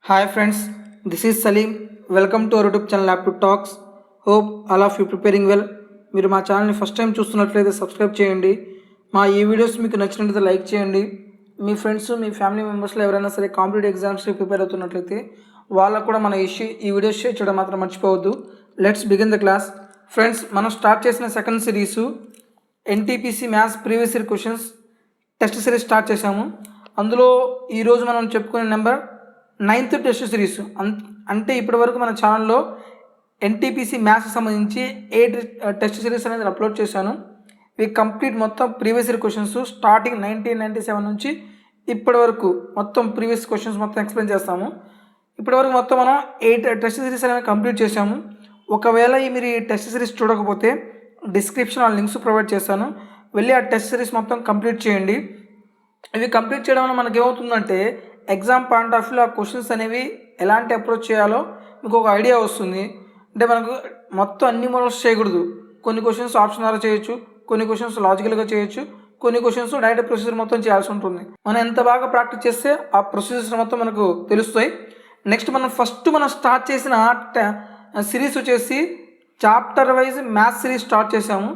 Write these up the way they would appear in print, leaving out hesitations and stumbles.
Hi friends, this is Salim. Welcome to our YouTube channel Aptitude Talks. Hope all of you preparing well. మీరు మా ఛానల్ని first time చూస్తున్నట్లయితే subscribe చేయండి. మా ఈ వీడియోస్ మీకు నచ్చినట్లయితే లైక్ చేయండి. మీ ఫ్రెండ్స్ మీ ఫ్యామిలీ మెంబర్స్లో ఎవరైనా సరే కాంపిటేటివ్ ఎగ్జామ్స్కి ప్రిపేర్ అవుతున్నట్లయితే వాళ్ళకు కూడా మన ఈ వీడియోస్ షేర్ చేయడం మాత్రం మర్చిపోవద్దు. Let's begin the class. Friends, మనం స్టార్ట్ చేసిన second series NTPC maths previous year questions test series start చేశాము. అందులో ఈరోజు మనం చెప్పుకునే నెంబర్ 9th టెస్ట్ సిరీస్. అంటే ఇప్పటి వరకు మన ఛానల్లో ఎన్టీపీసీ మ్యాథ్స్కి సంబంధించి 8 టెస్ట్ సిరీస్ అనేది అప్లోడ్ చేశాను. ఇవి కంప్లీట్ మొత్తం ప్రీవియస్ ఇయర్ క్వశ్చన్స్ స్టార్టింగ్ 1997 నుంచి ఇప్పటి వరకు మొత్తం ప్రీవియస్ క్వశ్చన్స్ మొత్తం ఎక్స్ప్లెయిన్ చేస్తాము. ఇప్పటి వరకు మొత్తం మనం 8 టెస్ట్ సిరీస్ అనేవి కంప్లీట్ చేశాము. ఒకవేళ మీరు ఈ టెస్ట్ సిరీస్ చూడకపోతే డిస్క్రిప్షన్ ఆ లింక్స్ ప్రొవైడ్ చేస్తాను, వెళ్ళి ఆ టెస్ట్ సిరీస్ మొత్తం కంప్లీట్ చేయండి. ఇవి కంప్లీట్ చేయడం వల్ల మనకి ఏమవుతుందంటే ఎగ్జామ్ పాయింట్ ఆఫ్ వ్యూలో ఆ క్వశ్చన్స్ అనేవి ఎలాంటి అప్రోచ్ చేయాలో మీకు ఒక ఐడియా వస్తుంది. అంటే మనకు మొత్తం అన్ని మోడల్స్ చేయకూడదు. కొన్ని క్వశ్చన్స్ ఆప్షన్ ద్వారా చేయొచ్చు, కొన్ని క్వశ్చన్స్ లాజికల్గా చేయొచ్చు, కొన్ని క్వశ్చన్స్ డైరెక్ట్ ప్రొసీజర్ మొత్తం చేయాల్సి ఉంటుంది. మనం ఎంత బాగా ప్రాక్టీస్ చేస్తే ఆ ప్రొసీజర్స్ మొత్తం మనకు తెలుస్తాయి. నెక్స్ట్ మనం స్టార్ట్ చేసిన సిరీస్ వచ్చేసి chapter wise maths series start చేసాము.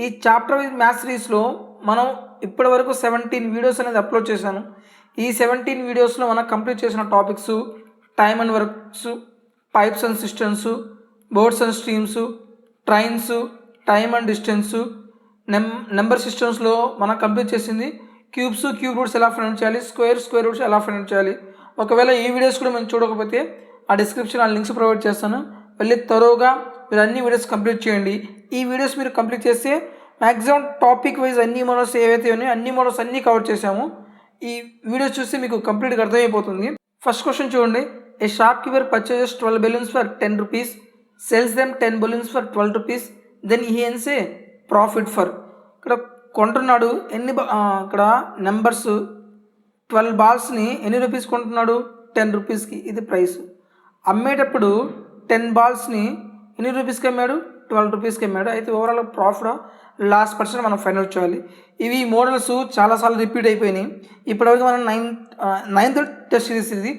ఈ చాప్టర్ వైజ్ మ్యాథ్స్ సిరీస్లో మనం ఇప్పటి వరకు 17 వీడియోస్ అనేది అప్లోడ్ చేశాను. ఈ 17 వీడియోస్లో మనం కంప్లీట్ చేసిన topics time and works, pipes and systems, boards and streams, trains, time and distance, number సిస్టమ్స్లో మనం కంప్లీట్ చేసింది క్యూబ్ రూట్స్ ఎలా ఫైండ్ చేయాలి, స్క్వేర్ రూట్స్ ఎలా ఫైండ్ చేయాలి. ఒకవేళ ఈ వీడియోస్ కూడా మేము చూడకపోతే ఆ డిస్క్రిప్షన్ ఆ లింక్స్ ప్రొవైడ్ చేస్తాను, వెళ్ళి త్వరగా మీరు అన్ని వీడియోస్ కంప్లీట్ చేయండి. ఈ వీడియోస్ మీరు కంప్లీట్ చేస్తే మ్యాక్సిమం టాపిక్ వైజ్ అన్ని మోడల్స్ ఏవైతే ఉన్నాయో అన్ని మోడల్స్ అన్నీ కవర్ చేసాము. ఈ వీడియోస్ చూస్తే మీకు కంప్లీట్గా అర్థమైపోతుంది. ఫస్ట్ క్వశ్చన్ చూడండి. A shopkeeper purchases 12 balloons for 10 rupees, sells them 10 balloons for 12 rupees, then he earns a profit for. ఇక్కడ కొంటున్నాడు ఇక్కడ నెంబర్స్ 12 balls-ని ఎన్ని రూపీస్ కొంటున్నాడు? 10 rupees-కి. ఇది ప్రైస్. అమ్మేటప్పుడు 10 balls-ని ఎన్ని రూపీస్కి అమ్మాడు? 12 rupees-కి అమ్మాడు. అయితే ఓవరాల్ ప్రాఫిట్ లాస్ట్ పర్సెంట్ మనం ఫైండ్ అవుట్ చేయాలి. ఇవి మోడల్స్ చాలాసార్లు రిపీట్ అయిపోయినాయి. ఇప్పటివరకు మనం 9th టెస్ట్ సిరీస్, ఇది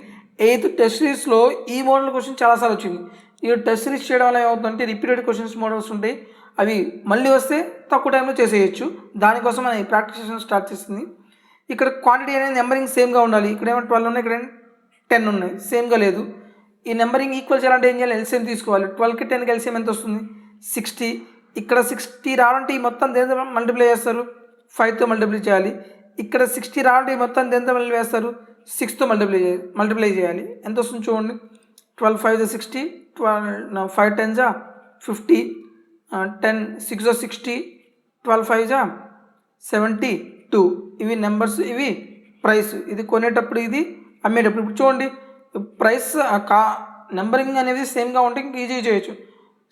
8th టెస్ట్ సిరీస్లో ఈ మోడల్ క్వశ్చన్ చాలాసార్లు వచ్చింది. ఈ టెస్ట్ సిరీస్ చేయడం వల్ల ఏమవుతుందంటే రిపీటెడ్ క్వశ్చన్స్ మోడల్స్ ఉంటాయి, అవి మళ్ళీ వస్తే తక్కువ టైంలో చేసేయచ్చు. దానికోసం మనం ఈ ప్రాక్టీస్ స్టార్ట్ చేసింది. ఇక్కడ క్వాంటిటీ అనేది నెంబరింగ్ సేమ్గా ఉండాలి. ఇక్కడ ఏమో 12 ఉన్నాయి, ఇక్కడ 10 ఉన్నాయి, సేమ్గా లేదు. ఈ నెంబరింగ్ ఈక్వల్ చేయాలంటే ఏం చేయాలి? ఎల్సిఎం తీసుకోవాలి. 12కి 10కి ఎల్సిఎం ఎంత వస్తుంది? 60. ఇక్కడ 60 రావాలంటే ఈ మొత్తం దేంతో మల్టిప్లై చేస్తారు? 5తో మల్టిప్లై చేయాలి. ఇక్కడ 60 రావాలంటే ఈ మొత్తం దేంతో మల్టిప్లై చేస్తారు? 6తో మల్టిప్లై చేయాలి. ఎంత వస్తుంది చూడండి. 12 5 60, 5 10 50, 10 6 60, 12 5 72. ఇవి నెంబర్స్, ఇవి ప్రైస్. ఇది కొనేటప్పుడు, ఇది అమ్మేటప్పుడు. ఇప్పుడు చూడండి, ప్రైస్ నెంబరింగ్ అనేది సేమ్గా ఉంటే ఇంక ఈజీ చేయొచ్చు.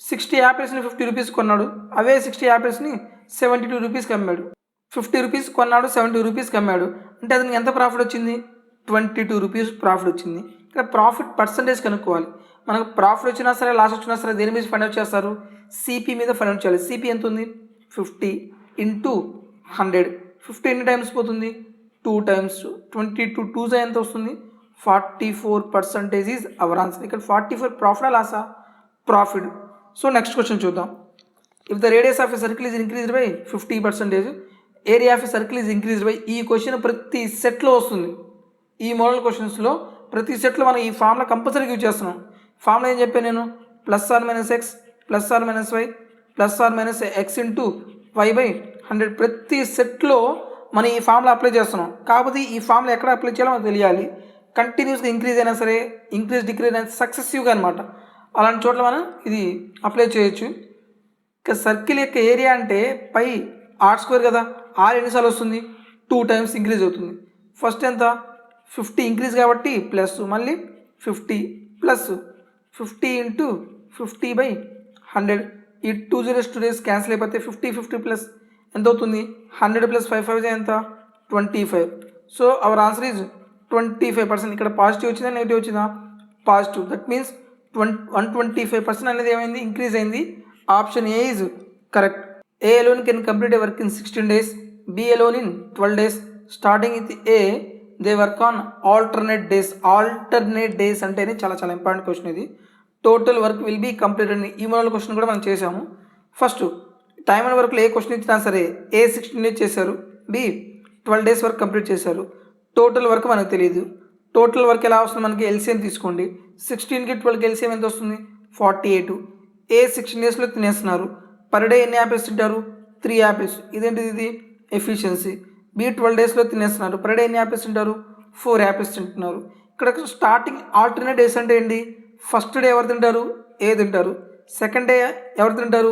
60 యాపిల్స్ని 50 రూపీస్ కొన్నాడు, అవే 60 యాపిల్స్ని 72 రూపీస్కి అమ్మాడు. 50 రూపీస్ కొన్నాడు, 70 రూపీస్కి అమ్మాడు. అంటే అతనికి ఎంత ప్రాఫిట్ వచ్చింది? 22 రూపీస్ ప్రాఫిట్ వచ్చింది. ఇక్కడ ప్రాఫిట్ పర్సంటేజ్ కనుక్కోవాలి. మనకు ప్రాఫిట్ వచ్చినా సరే లాస్ వచ్చినా సరే దేని మీద ఫైండ్ అవుట్ చేస్తారు? సిపి మీద ఫైండ్ అవుట్ చేయాలి. సిపి ఎంత ఉంది? 50 ఇంటూ 100. 50 ఎన్ని టైమ్స్ పోతుంది? 2 times. 22 2s ఎంత వస్తుంది? 44% ఈజ్ అవర్ ఆన్సర్. ఇక్కడ 44 ప్రాఫిటా లాసా? ప్రాఫిట్. సో నెక్స్ట్ క్వశ్చన్ చూద్దాం. If the radius of a circle is increased by 50%, area of a circle is increased by. ఈ క్వశ్చన్ ప్రతి సెట్లో వస్తుంది. ఈ మోడల్ క్వశ్చన్స్లో ప్రతి సెట్లో మనం ఈ ఫార్ములా కంపల్సరీగా యూజ్ చేస్తున్నాం. ఫార్ములా ఏం చెప్పాను నేను? +or-x +or-y +or-x into y/100. ప్రతి సెట్లో మనం ఈ ఫార్ములా అప్లై చేస్తున్నాం. కాకపోతే ఈ ఫార్ములా ఎక్కడ అప్లై చేయాలో మనకు తెలియాలి. కంటిన్యూస్గా ఇంక్రీజ్ అయినా సరే, డిక్రీజ్ అయినా సక్సెసివ్గా అనమాట, అలాంటి చోట్ల మనం ఇది అప్లై చేయొచ్చు. ఇక సర్కిల్ యొక్క ఏరియా అంటే పై r² కదా. r ఎన్నిసార్లు వస్తుంది? 2 times ఇంక్రీజ్ అవుతుంది. ఫస్ట్ ఎంత? 50 ఇంక్రీజ్ కాబట్టి ప్లస్, మళ్ళీ 50 ప్లస్ 50 ఇంటూ 50/100. ఈ 2 zeros 2 days క్యాన్సిల్ అయిపోతే 50 ప్లస్ ఎంత అవుతుంది? 100 + 5 5 ఎంత? 25. So our answer is 25%. ఇక్కడ పాజిటివ్ వచ్చిందా నెగిటివ్ వచ్చిందా? పాజిటివ్. దట్ మీన్స్ 125% అనేది ఏమైంది? ఇంక్రీజ్ అయింది. Option A is correct. A alone can complete a work in 16 days, B alone in 12 days. Starting with A, they work on alternate days. Alternate days అంటేనే చాలా important question ఇది. Total work will be completed. ఈ model question కూడా మనం చేసాము. First time and వర్క్లో ఏ question ఇచ్చినా సరే ఏ 16 డేస్ చేశారు, బి 12 డేస్ వర్క్ కంప్లీట్ చేశారు. టోటల్ వర్క్ మనకు తెలియదు. టోటల్ వర్క్ ఎలా వస్తుంది, మనకి ఎల్సిఎం తీసుకోండి. 16కి 12కి ఎల్సిఎం ఎంత వస్తుంది, 48. ఏ 16 డేస్లో తినేస్తున్నారు. పర్ డే ఎన్ని యాపిల్స్ తింటారు, 3 యాపిల్స్. ఇదేంటిది, ఇది ఎఫిషియన్సీ. బి 12 డేస్లో తినేస్తున్నారు. పర్ డే ఎన్ని యాపిల్స్ తింటారు, 4 యాపిల్స్ తింటున్నారు. ఇక్కడ స్టార్టింగ్ ఆల్టర్నేట్ డేస్ అంటే ఏంటి, ఫస్ట్ డే ఎవరు తింటారు, ఏ తింటారు. సెకండ్ డే ఎవరు తింటారు,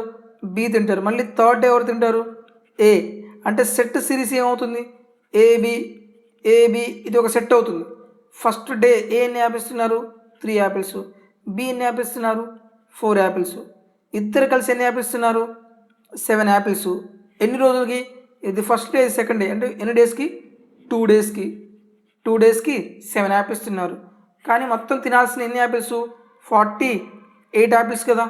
బి తింటారు. మళ్ళీ థర్డ్ డే ఎవరు తింటారు, ఏ. అంటే సెట్ సిరీస్ ఏమవుతుంది, ఏబి ఇది ఒక సెట్ అవుతుంది. ఫస్ట్ డే ఏ ఎన్ని యాపిల్స్ తిన్నారు, 3 యాపిల్స్. బి ఎన్ని యాపిల్స్ తిన్నారు, 4 యాపిల్స్. ఇద్దరు కలిసి ఎన్ని యాపిల్స్ తిన్నారు, 7 యాపిల్స్. ఎన్ని రోజులకి, ఇది ఫస్ట్ డే సెకండ్ డే అంటే ఎన్ని డేస్కి, 2 డేస్కి. 2 డేస్కి 7 యాపిల్స్ తిన్నారు. కానీ మొత్తం తినాల్సిన ఎన్ని యాపిల్స్, 48 యాపిల్స్ కదా.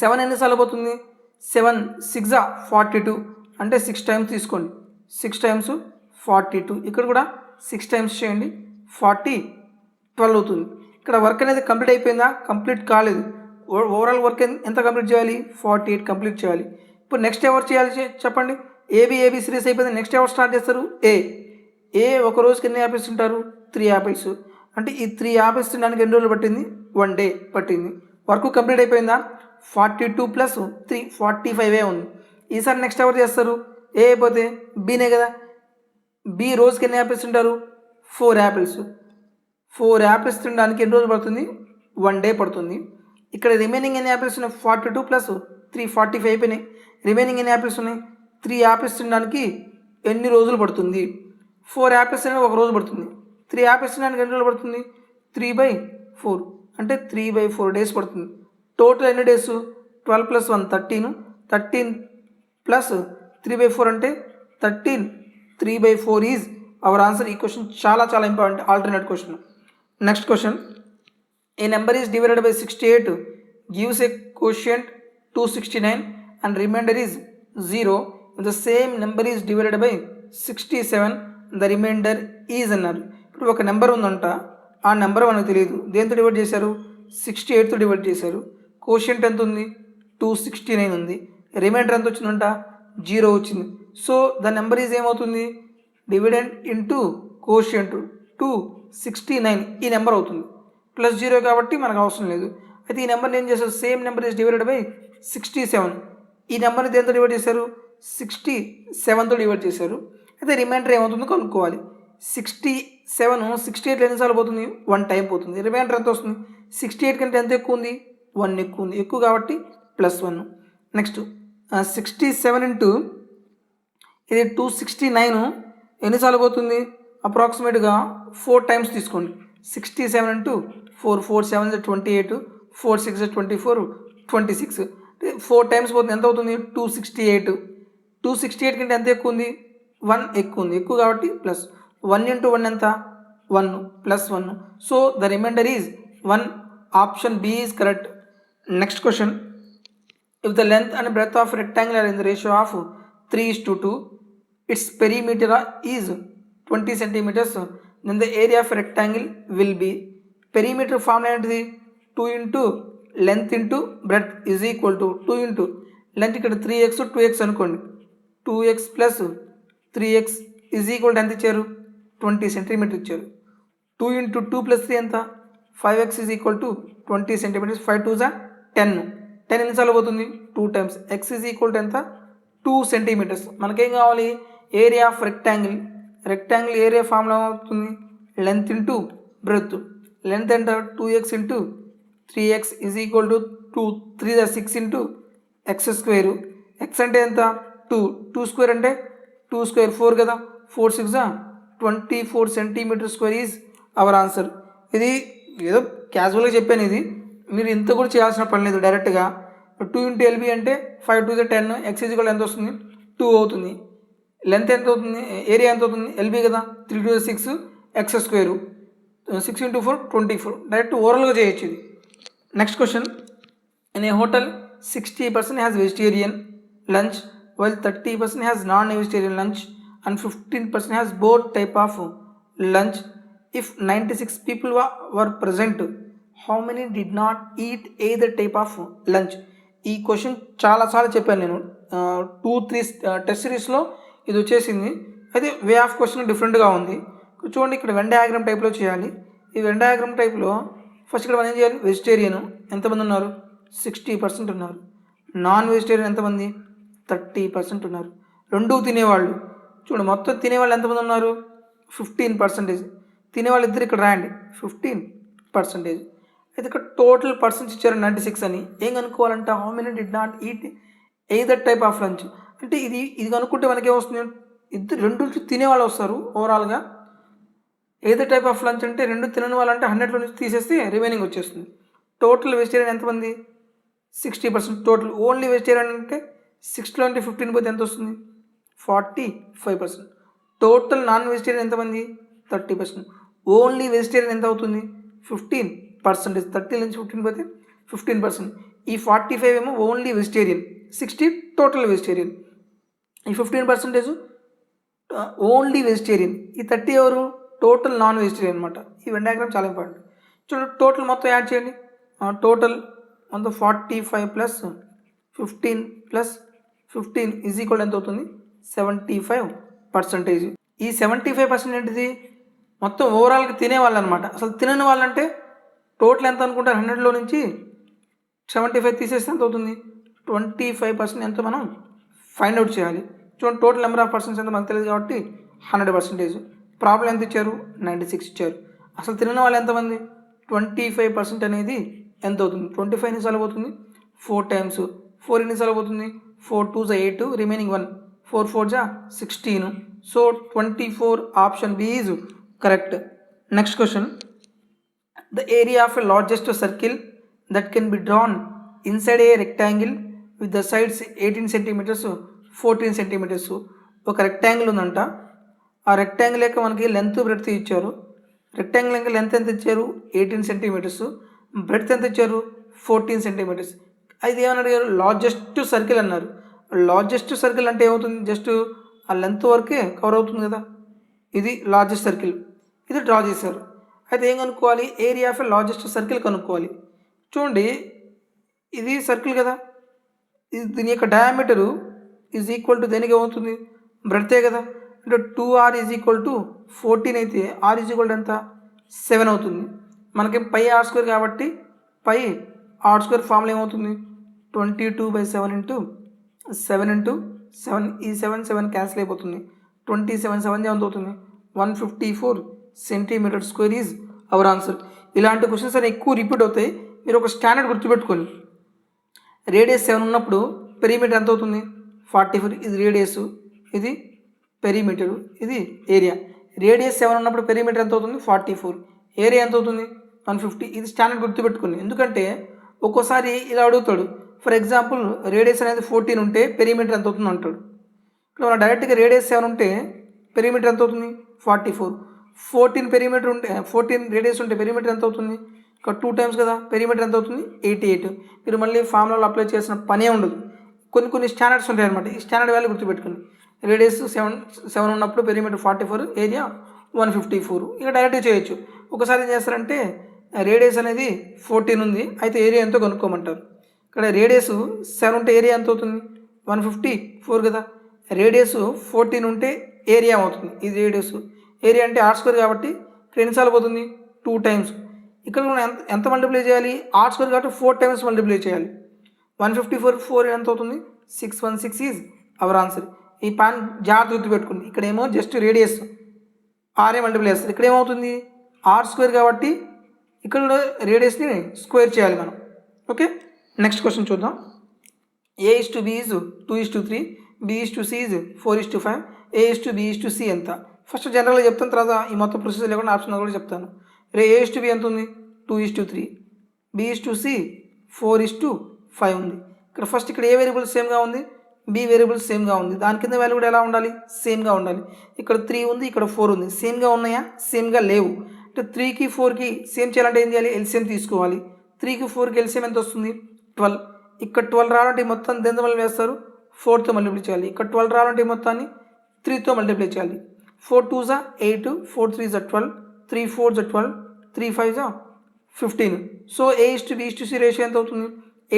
7 ఎన్నిసార్లు పోతుంది, 7 6 42 అంటే 6 టైమ్స్ తీసుకోండి. 6 టైమ్స్ 42. ఇక్కడ కూడా 6 టైమ్స్ చేయండి, 40 12 అవుతుంది. ఇక్కడ వర్క్ అనేది కంప్లీట్ అయిపోయిందా, కంప్లీట్ కాలేదు. ఓవరాల్ వర్క్ ఎంత కంప్లీట్ చేయాలి, 48 కంప్లీట్ చేయాలి. ఇప్పుడు నెక్స్ట్ ఎవరు చేయాలి చెప్పండి. ఏబి సిరీస్ అయిపోయింది. నెక్స్ట్ ఎవరు స్టార్ట్ చేస్తారు, ఏ ఒక రోజుకి ఎన్ని యాపిల్స్ ఉంటారు, 3 యాపిల్స్. అంటే ఈ 3 యాపిల్స్ తినడానికి ఎన్ని రోజులు పట్టింది, 1 డే పట్టింది. వర్క్ కంప్లీట్ అయిపోయిందా, 42 + 3 45 ఉంది. ఈసారి నెక్స్ట్ ఎవరు చేస్తారు, ఏ అయిపోతే బీనే కదా. బి రోజుకి ఎన్ని యాపిల్స్ తింటారు, 4 యాపిల్స్. 4 యాపిల్స్ తినడానికి ఎన్ని రోజులు పడుతుంది, 1 డే పడుతుంది. ఇక్కడ రిమైనింగ్ ఎన్ని యాపిల్స్ ఉన్నాయి, 42 + 3 45 అయిపోయినాయి. రిమైనింగ్ ఎన్ని యాపిల్స్ ఉన్నాయి, 3 యాపిల్స్ తినడానికి ఎన్ని రోజులు పడుతుంది. 4 యాపిల్స్ తినడానికి 1 రోజు పడుతుంది. 3 యాపిల్స్ తినడానికి ఎన్ని రోజులు పడుతుంది, 3/4 అంటే 3/4 డేస్ పడుతుంది. టోటల్ ఎన్ని డేస్, 12 + 1 13. 13 + 3/4 అంటే 13. 3/4 ఈజ్ అవర్ ఆన్సర్. ఈ క్వశ్చన్ చాలా important, alternate question. Next question, A number is divided by 68 gives a quotient 269 and remainder is 0. The same number is divided by 67, the remainder is అన్నారు. ఇప్పుడు ఒక number ఉందంట, ఆ number మనకు తెలియదు. దేంతో డివైడ్ చేశారు, 68తో డివైడ్ చేశారు. కోషియంట్ ఎంత ఉంది, 269 ఉంది. రిమైండర్ ఎంత వచ్చిందంట, 0 వచ్చింది. సో ద నెంబర్ ఈజ్ ఏమవుతుంది, డివిడెండ్ ఇంటూ కోషియంట్ 269 ఈ నెంబర్ అవుతుంది. +0 కాబట్టి మనకు అవసరం లేదు. అయితే ఈ నెంబర్ని ఏం చేశారు, same number is divided by 67. ఈ నెంబర్ని దేంతో డివైడ్ చేశారు, 67తో డివైడ్ చేశారు. అయితే రిమైండర్ ఏమవుతుందో కనుక్కోవాలి. 68 ఎన్నిసార్లు పోతుంది, 1 టైం పోతుంది. రిమైండర్ ఎంత వస్తుంది, 68 కంటే ఎంత ఎక్కువ ఉంది, 1 ఎక్కువ ఉంది. ఎక్కువ కాబట్టి +1. నెక్స్ట్ 67 ఇంటూ ఇది 269 ఎన్నిసార్లు పోతుంది, అప్రాక్సిమేట్గా 4 టైమ్స్ తీసుకోండి. 67 ఇంటూ 4, 4 7 28, 4 6 24, 26. 4 టైమ్స్ పోతుంది, ఎంత అవుతుంది, 268. 268 కంటే ఎంత ఎక్కువ ఉంది, 1 ఎక్కువ ఉంది. ఎక్కువ కాబట్టి +1 ఇంటూ 1 ఎంత, 1 +1. So the remainder is 1. Option B is correct. Next question, if the length and breadth of rectangle are in the ratio of 3:2, its perimeter is 20 centimeters, then the area of rectangle will be. Perimeter formula ఏంటిది, 2 into length into breadth is equal to 2 into length. ఇక్కడ 3x 2x అనుకోండి, 2x plus 3x is equal to ఎంత ఇచ్చారు, 20 centimetre ఇచ్చారు. 2 into 2 plus 3 ఎంత, 5x is equal to 20 centimetres. 5 2s 10. 10 ఎన్నిసార్లు పోతుంది, 2 times. x is equal to ఎంత, 2 centimetres. మనకేం కావాలి, area of rectangle. Rectangle area formula అవుతుంది లెంత్ ఇంటూ బ్రెత్. లెంత్ ఎంత, 2x into 3x is equal to 2. 3 6 into x square. x అంటే ఎంత, 2. 2 square అంటే 2 స్క్వేర్ 4 కదా. 4 6 24 centimetre square is our answer. ఇది ఏదో క్యాజువల్గా చెప్పాను, ఇది మీరు ఇంత కూడా చేయాల్సిన పని లేదు. డైరెక్ట్గా 2 ఇంటూ ఎల్బి అంటే 5 2 10. x ఈజ్ ఈక్వల్ ఎంత వస్తుంది, 2 అవుతుంది. లెంత్ ఎంత అవుతుంది, ఏరియా ఎంత అవుతుంది, ఎల్బి కదా. 3 2 6 x స్క్వేరు. 6 ఇంటూ 4 24. డైరెక్ట్ ఓవరాల్గా చేయొచ్చు ఇది. Next question, in a hotel 60% has vegetarian lunch while 30% has non vegetarian lunch and 15% has both type of lunch if 96 people were present, how many did not eat either type of lunch? ఈ question చాలాసార్లు చెప్పాను నేను 2-3 test సిరీస్లో ఇది వచ్చేసింది. అయితే way of question డిఫరెంట్గా ఉంది. చూడండి, ఇక్కడ వెన్ డయాగ్రామ్ టైప్లో చేయాలి. ఈ వెన్ డయాగ్రామ్ టైప్లో ఫస్ట్ ఇక్కడ మనం ఏం చేయాలి, వెజిటేరియన్ ఎంతమంది ఉన్నారు, 60% ఉన్నారు. నాన్ వెజిటేరియన్ ఎంతమంది, 30% ఉన్నారు. రెండు తినేవాళ్ళు చూడండి, మొత్తం తినేవాళ్ళు ఎంతమంది ఉన్నారు, 15%. తినేవాళ్ళు ఇద్దరు ఇక్కడ రాయండి, 15%. అయితే ఇక్కడ టోటల్ పర్సన్స్ ఇచ్చారు 96 అని. ఏం కనుక్కోవాలంటే how many did not eat either type of lunch. అంటే ఇది కనుక్కుంటే మనకి ఏమొస్తుంది, రెండు తినేవాళ్ళు వస్తారు ఓవరాల్గా. ఎయిదర్ టైప్ ఆఫ్ లంచ్ అంటే రెండు తినని వాళ్ళు అంటే 100లో నుంచి తీసేస్తే రిమైనింగ్ వచ్చేస్తుంది. టోటల్ వెజిటేరియన్ ఎంతమంది, 60%. టోటల్ ఓన్లీ వెజిటేరియన్ అంటే 60లో అంటే 15 పోతే ఎంత వస్తుంది, 45%. టోటల్ నాన్ వెజిటేరియన్ ఎంతమంది, 30%. ఓన్లీ వెజిటేరియన్ ఎంత అవుతుంది, 15%. 30 నుంచి 15 పోతే 15%. ఈ 45 ఏమో ఓన్లీ వెజిటేరియన్, 60 టోటల్ వెజిటేరియన్. ఈ 15% ఓన్లీ వెజిటేరియన్. ఈ 30 ఎవరు, టోటల్ నాన్ వెజిటేరియన్ అనమాట. ఈ వెన్ డయాగ్రామ్ చాలా ఇంపార్టెంట్. చూడండి, టోటల్ మొత్తం యాడ్ చేయండి. టోటల్ మొత్తం 45 ప్లస్ 15 ప్లస్ 15 ఈజ్ ఈక్వల్ ఎంత అవుతుంది, 75%. ఈ 75% ఏంటిది, మొత్తం ఓవరాల్గా తినేవాళ్ళు అనమాట. అసలు తినని వాళ్ళంటే టోటల్ ఎంత అనుకుంటారు, 100లో నుంచి 75 తీసేస్తే ఎంత అవుతుంది, 25% ఎంతో మనం ఫైండ్ అవుట్ చేయాలి. చూడండి, టోటల్ నెంబర్ ఆఫ్ పర్సన్స్ ఎంత మనకు తెలియదు కాబట్టి 100%. ప్రాబ్లం ఎంత ఇచ్చారు, 96 ఇచ్చారు. అసలు తినని వాళ్ళు ఎంతమంది, 25% అనేది ఎంత అవుతుంది, 25 ఎన్నిసార్లు పోతుంది, 4 టైమ్స్. 4 ఎన్నిసార్లు పోతుంది, 4 2s 8, remaining 1, 4 4s 16. So 24 option B is correct. Next question, the area of a largest circle that can be drawn inside a rectangle with the sides 18 centimeters 14 centimeters. ఒక రెక్టాంగిల్ ఉందంట. ఆ రెక్టాంగిల్ యొక్క మనకి length breadth ఇచ్చారు. Rectangle యొక్క length ఎంత ఇచ్చారు, 18 centimetres. Breadth ఎంత ఇచ్చారు, 14 సెంటీమీటర్స్. అది ఏమని అడిగారు, లార్జెస్ట్ సర్కిల్ అన్నారు. లార్జెస్ట్ సర్కిల్ అంటే ఏమవుతుంది, జస్ట్ ఆ లెంత్ వరకే కవర్ అవుతుంది కదా. ఇది లార్జెస్ట్ సర్కిల్, ఇది డ్రా చేశారు. అయితే ఏం కనుక్కోవాలి, area of a largest circle కనుక్కోవాలి. చూడండి, ఇది సర్కిల్ కదా, ఇది దీని యొక్క డయామీటరు ఈజ్ ఈక్వల్ టు దేనికి ఏమవుతుంది, బ్రెడ్తే కదా. అంటే 2r ఈజ్ ఈక్వల్ టు 14 అయితే r ఈజ్ ఈక్వల్ టు ఎంత, 7 అవుతుంది. మనకి పై ఆర్ స్క్వేర్ కాబట్టి పై ఆర్ స్క్వేర్ ఫార్ములా ఏమవుతుంది, 22/7 ఇంటూ 7 ఇంటూ 7. ఈ 7 క్యాన్సిల్ అయిపోతుంది. 27 7 ఎంత అవుతుంది, 154 centimetre square is our answer. ఇలాంటి క్వశ్చన్స్ అనేవి ఎక్కువ రిపీట్ అవుతాయి. మీరు ఒక స్టాండర్డ్ గుర్తుపెట్టుకోండి. రేడియస్ 7 ఉన్నప్పుడు పెరిమీటర్ ఎంత అవుతుంది, 44. ఇది రేడియస్, ఇది పెరిమీటరు, ఇది ఏరియా. రేడియస్ 7 ఉన్నప్పుడు పెరిమీటర్ ఎంత అవుతుంది, 44. ఏరియా ఎంత అవుతుంది, 150. ఇది స్టాండర్డ్ గుర్తుపెట్టుకోండి. ఎందుకంటే ఒక్కోసారి ఇలా అడుగుతాడు. ఫర్ ఎగ్జాంపుల్ రేడియస్ అనేది 14 ఉంటే పెరిమీటర్ ఎంత అవుతుంది అంటాడు. ఇక్కడ మనం డైరెక్ట్గా రేడియస్ 7 ఉంటే పెరిమీటర్ ఎంత అవుతుంది, 44. 14 పెరిమీటర్ ఉంటే 14 రేడియస్ ఉంటే పెరిమీటర్ ఎంత అవుతుంది, ఇక్కడ 2 టైమ్స్ కదా, పెరిమీటర్ ఎంత అవుతుంది, 88. మీరు మళ్ళీ ఫార్ములాలో అప్లై చేసిన పనే ఉండదు. కొన్ని స్టాండర్డ్స్ ఉంటాయి అనమాట. ఈ స్టాండర్డ్ వాల్యూ గుర్తుపెట్టుకుని, రేడియస్ 7 ఉన్నప్పుడు పెరిమీటర్ 44, ఏరియా 154. ఇక డైరెక్ట్గా చేయొచ్చు. ఒకసారి ఏం చేస్తారంటే రేడియస్ అనేది 14 ఉంది, అయితే ఏరియా ఎంతో కనుక్కోమంటారు. ఇక్కడ రేడియస్ 7 ఉంటే ఏరియా ఎంత అవుతుంది, 154 కదా. రేడియస్ 14 ఉంటే ఏరియా అవుతుంది. ఇది రేడియస్, ఏరియా అంటే ఆర్ స్క్వేర్ కాబట్టి ఇక్కడ ఎన్నిసార్లు పోతుంది, 2 టైమ్స్. ఇక్కడ మనం ఎంత మల్టిప్లై చేయాలి, ఆర్ స్క్వేర్ కాబట్టి 4 టైమ్స్ మల్టిప్లై చేయాలి. 154 4 ఎంత అవుతుంది, 616 ఈజ్ అవర్ ఆన్సర్. ఈ పాన్ జాగ్రత్త గుర్తుపెట్టుకుంది. ఇక్కడేమో జస్ట్ రేడియస్ ఆర్ఏ మల్టిప్లై చేస్తుంది. ఇక్కడ ఏమవుతుంది, ఆర్ స్క్వేర్ కాబట్టి ఇక్కడ రేడియస్ని స్క్వేర్ చేయాలి మనం. ఓకే, నెక్స్ట్ క్వశ్చన్ చూద్దాం. A:B is 2:3, B:C is 4:5, A:B:C ఎంత. ఫస్ట్ జనరల్గా చెప్తాను, తర్వాత ఈ మొత్తం ప్రొసెస్ లేకుండా ఆప్షన్ కూడా చెప్తాను. A:B ఎంత ఉంది, 2:3, B:C 4:5 ఉంది. ఇక్కడ ఫస్ట్ ఇక్కడ ఏ వేరియబుల్ సేమ్గా ఉంది, బి వేరియబుల్ సేమ్గా ఉంది. దాని కింద వాల్యూ కూడా ఎలా ఉండాలి, సేమ్గా ఉండాలి. ఇక్కడ 3 ఉంది, ఇక్కడ 4 ఉంది. సేమ్గా ఉన్నాయా, సేమ్గా లేవు. అంటే 3కి 4కి సేమ్ చేయాలంటే ఏం చేయాలి, ఎల్సిఎం తీసుకోవాలి. 3కి 4కి ఎల్సిఎం ఎంత వస్తుంది, 12. ఇక్కడ 12 రావాలంటే మొత్తం దేంతో మళ్ళీ వేస్తారు, 4తో మల్టిప్లై చేయాలి. ఇక్కడ 12 రావాలంటే మొత్తాన్ని 3తో మల్టిప్లై చేయాలి. 4 2s are 8, 4 3s are 12, 3 4s are 12, 3 5s are 15. So A is to B is to C ratio ఎంత అవుతుంది?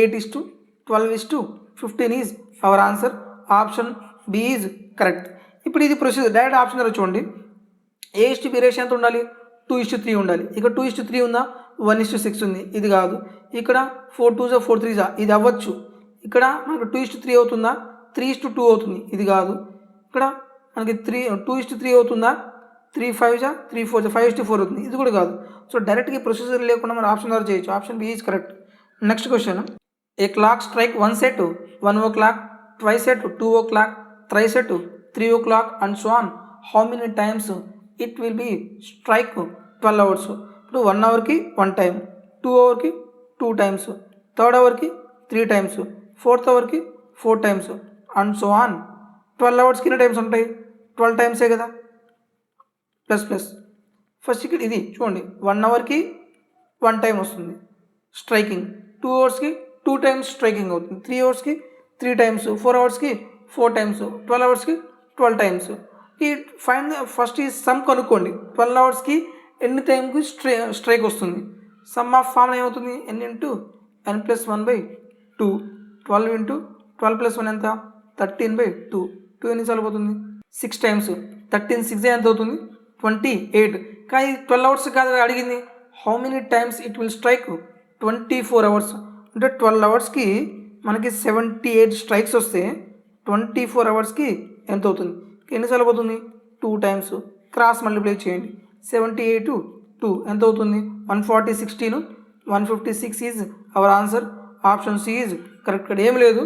8 is to 12 is to 15 is our answer. Option B is correct. ఇప్పుడు ఇది ప్రొసీజర్ డైరెక్ట్ ఆప్షన్ ద్వారా చూడండి. A is to B ratio ఎంత ఉండాలి? 2 is to 3 ఉండాలి. ఇక్కడ 2 is to 3 ఉందా? 1 is to 6 ఉంది. ఇది కాదు. ఇక్కడ 4 2s are 4 3s are ఇది అవ్వచ్చు. ఇక్కడ మనకు 2 is to 3 అవుతుందా? 3 is to 2 అవుతుంది. ఇది కాదు. ఇక్కడ మనకి 2 is to 3 అవుతుందా? 3 5s are 3 4s are 5 is to 4 అవుతుంది. ఇది కూడా కాదు. సో డైరెక్ట్గా ప్రొసీజర్ లేకుండా మనం ఆప్షన్ ద్వారా చేయొచ్చు. Option B is correct. Next question. A clock strike once at 1 o'clock, twice at 2 o'clock, thrice at 3 o'clock and so on. How many times it will be strike 12 hours? ఇప్పుడు 1 అవర్కి 1 time, 2 అవర్కి 2 times, 3rd అవర్కి 3 times, 4th అవర్కి 4 times and so on. 12 అవర్స్కి ఎన్ని times ఉంటాయి? 12 టైమ్సే కదా. Plus plus first ఇక్కడ ఇది చూడండి, 1 అవర్కి 1 time వస్తుంది striking, 2 అవర్స్కి 2 టైమ్స్ స్ట్రైకింగ్ అవుతుంది, 3 అవర్స్కి 3 టైమ్స్, 4 అవర్స్కి 4 టైమ్స్, 12 అవర్స్కి 12 టైమ్స్. ఈ ఫైండ్ ఫస్ట్ ఈ సమ్ కనుక్కోండి. 12 అవర్స్కి ఎన్ని టైంకి స్ట్రైక్ వస్తుంది? సమ్ ఆఫ్ ఫార్ములా ఏమవుతుంది? n into n+1/2. 12 ఇంటూ 12+1 ఎంత? 13/2. 2 ఎన్నిసార్లు పోతుంది? 6 టైమ్స్. 13 6 ఎంత అవుతుంది? 28. కానీ 12 అవర్స్ కాదు అడిగింది. How many times it will strike? 24 hours. అంటే 12 అవర్స్కి మనకి 78 స్ట్రైక్స్ వస్తే 24 అవర్స్కి ఎంత అవుతుంది? ఎన్నిసార్లు పోతుంది? 2 టైమ్స్. క్రాస్ మల్టిప్లై చేయండి. 78 2 ఎంత అవుతుంది? 140 16 156 is our answer. Option C is correct. ఇక్కడ ఏం లేదు.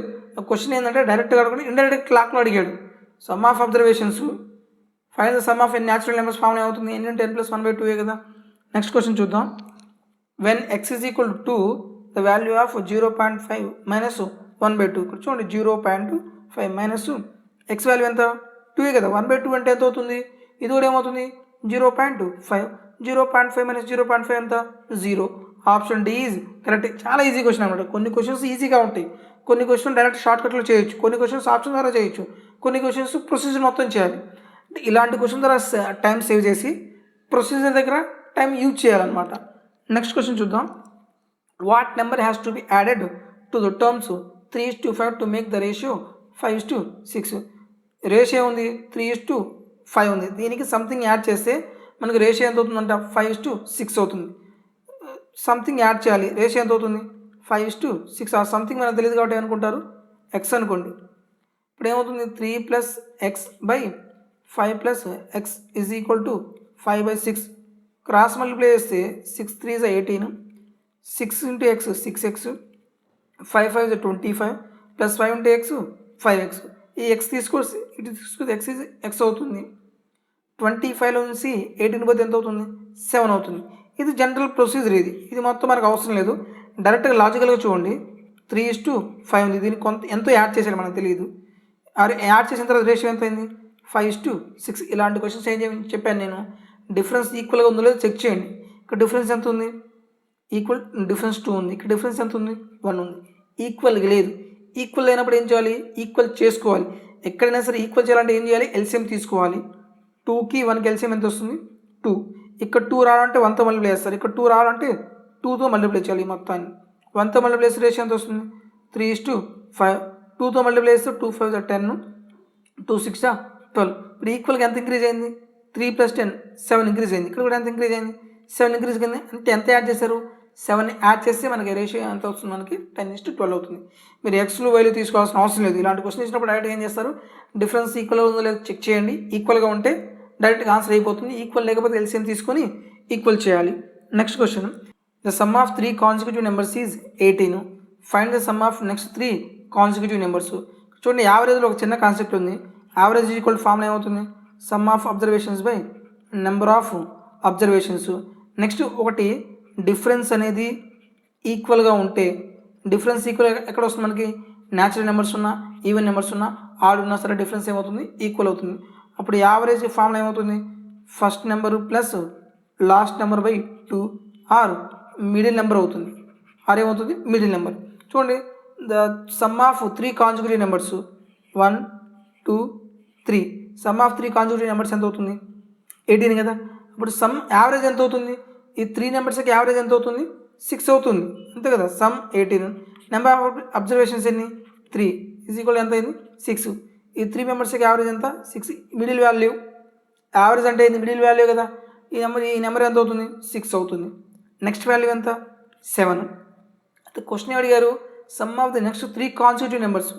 క్వశ్చన్ ఏంటంటే డైరెక్ట్గా అడగకుండా ఇండైరెక్ట్ క్లాక్లో అడిగాడు. Sum of observations find the sum of N natural numbers formula ఏమవుతుంది? n into n+1/2 కదా. నెక్స్ట్ క్వశ్చన్ చూద్దాం. When x is equal to 2 the value of 0.5 minus 1/2. ఇక్కడ చూడండి 0.5 మైనస్ x వాల్యూ ఎంత? 2 కదా. 1/2 అంటే ఎంత అవుతుంది? ఇది కూడా ఏమవుతుంది? 0.5. 0.5 మైనస్ 0.5 ఎంత? 0. Option D is correct. చాలా ఈజీ క్వశ్చన్ అనమాట. కొన్ని క్వశ్చన్స్ ఈజీగా ఉంటాయి, కొన్ని క్వశ్చన్ డైరెక్ట్ షార్ట్కట్లో చేయొచ్చు, కొన్ని క్వశ్చన్స్ ఆప్షన్ ద్వారా చేయొచ్చు, కొన్ని క్వశ్చన్స్ ప్రొసీజర్ మొత్తం చేయాలి. అంటే ఇలాంటి క్వశ్చన్ ద్వారా టైం సేవ్ చేసి ప్రొసీజర్ దగ్గర టైం యూజ్ చేయాలన్నమాట. నెక్స్ట్ క్వశ్చన్ చూద్దాం. What number has to be added to the terms 3:5 to make the ratio 5:6? Ratio ఉంది 3:5 ఉంది. దీనికి సంథింగ్ యాడ్ చేస్తే మనకి రేషియో ఎంత అవుతుందంట? 5:6 అవుతుంది. సంథింగ్ యాడ్ చేయాలి. రేషియో ఎంత అవుతుంది? 5:6. ఆ సంథింగ్ మనకు తెలియదు కాబట్టి అనుకుంటారు ఎక్స్ అనుకోండి. ఇప్పుడు ఏమవుతుంది? 3 + x / 5 + x is equal to 5/6. Cross multiply చేస్తే 6 3s are 18, 6 into x 6x, 5 5s are 25 plus 5 into x 5x. ఈ x తీసుకొస్తే ఇటు తీసుకొస్తే x అవుతుంది. 25లో నుంచి 18 పోతే ఎంత అవుతుంది? 7 అవుతుంది. ఇది జనరల్ ప్రొసీజర్. ఇది మొత్తం మనకు అవసరం లేదు. డైరెక్ట్గా లాజికల్గా చూడండి. 3:5 ఉంది. దీనికి కొంత ఎంతో యాడ్ చేశాడు మనకు తెలియదు. యాడ్ చేసిన తర్వాత రేషియో ఎంత అయింది? 5:6. ఇలాంటి క్వశ్చన్స్ ఏం చెప్పాను నేను. డిఫరెన్స్ ఈక్వల్గా ఉందో లేదో చెక్ చేయండి. ఇక్కడ డిఫరెన్స్ ఎంత ఉంది? ఈక్వల్ డిఫరెన్స్ 2 ఉంది. ఇక్కడ డిఫరెన్స్ ఎంత ఉంది? 1 ఉంది. ఈక్వల్గా లేదు. ఈక్వల్ లేనప్పుడు ఏం చేయాలి? ఈక్వల్ చేసుకోవాలి. ఎక్కడైనా సరే ఈక్వల్ చేయాలంటే ఏం చేయాలి? ఎల్సిఎం తీసుకోవాలి. 2కి 1కి ఎల్సిఎం ఎంత వస్తుంది? 2. ఇక్కడ 2 రావాలంటే 1తో మల్టిప్లై చేస్తారు. ఇక్కడ 2 రావాలంటే 2తో మల్టిప్లై చేయాలి. ఈ మొత్తాన్ని 1తో మల్టిప్లై చేస్తే రేషియో ఎంత వస్తుంది? 3:5. 2తో మల్టిప్లై చేస్తే 2 5 are 10, 2 6 are 12. ఇప్పుడు ఈక్వల్గా ఎంత ఇంక్రీజ్ అయింది? 3 + 10 7 ఇంక్రీజ్ అయింది. ఇక్కడ కూడా ఎంత ఇంక్రీజ్ అయింది? 7 ఇంక్రీజ్ అయింది. అంటే ఎంత యాడ్ చేశారు? 7 యాడ్ చేస్తే మనకి రేషియో ఎంత వస్తుంది? మనకి 10:12 అవుతుంది. మీరు ఎక్స్లు వైలు తీసుకోవాల్సిన అవసరం లేదు. ఇలాంటి క్వశ్చన్ ఇచ్చినప్పుడు డైరెక్ట్ ఏం చేస్తారు? డిఫరెన్స్ ఈక్వల్గా ఉందో లేదో చెక్ చేయండి. ఈక్వల్గా ఉంటే డైరెక్ట్గా ఆన్సర్ అయిపోతుంది. ఈక్వల్ లేకపోతే ఎల్సిఎం తీసుకొని ఈక్వల్ చేయాలి. Next question. The sum of 3 consecutive numbers is 18. Find the sum of next 3 consecutive numbers. చూడండి, యావరేజ్లో ఒక చిన్న కాన్సెప్ట్ ఉంది. యావరేజ్ ఈక్వల్ ఫార్ములా ఏమవుతుంది? Some of observations by number of observations. Next ఒకటి డిఫరెన్స్ అనేది ఈక్వల్గా ఉంటే, డిఫరెన్స్ ఈక్వల్ ఎక్కడ వస్తుంది మనకి? న్యాచురల్ నెంబర్స్ ఉన్నా, ఈవెన్ నెంబర్స్ ఉన్నా, ఆడ్ ఉన్నా సరే డిఫరెన్స్ ఏమవుతుంది? ఈక్వల్ అవుతుంది. అప్పుడు యావరేజ్ ఫార్ములా ఏమవుతుంది? First number plus last number by 2 or middle number అవుతుంది. ఆర్ ఏమవుతుంది? Middle number. చూడండి, the sum of 3 consecutive numbers 1 2 3. Sum of 3 consecutive numbers ఎంత అవుతుంది? 18 కదా. ఇప్పుడు సమ్ యావరేజ్ ఎంత అవుతుంది? ఈ 3 నెంబర్స్కి యావరేజ్ ఎంత అవుతుంది? 6 అవుతుంది అంతే కదా. సమ్ 18, నెంబర్ ఆఫ్ అబ్జర్వేషన్స్ ఎన్ని? 3 ఈజ్ ఈక్వల్ ఎంత అయింది? 6. ఈ 3 మెంబర్స్కి యావరేజ్ ఎంత? 6. మిడిల్ వాల్యూ యావరేజ్ అంటే ఏంది? మిడిల్ వాల్యూ కదా. ఈ నెంబర్ ఎంత అవుతుంది? 6 అవుతుంది. నెక్స్ట్ వాల్యూ ఎంత? 7. అయితే క్వశ్చన్ అడిగారు some of the next 3 consecutive numbers.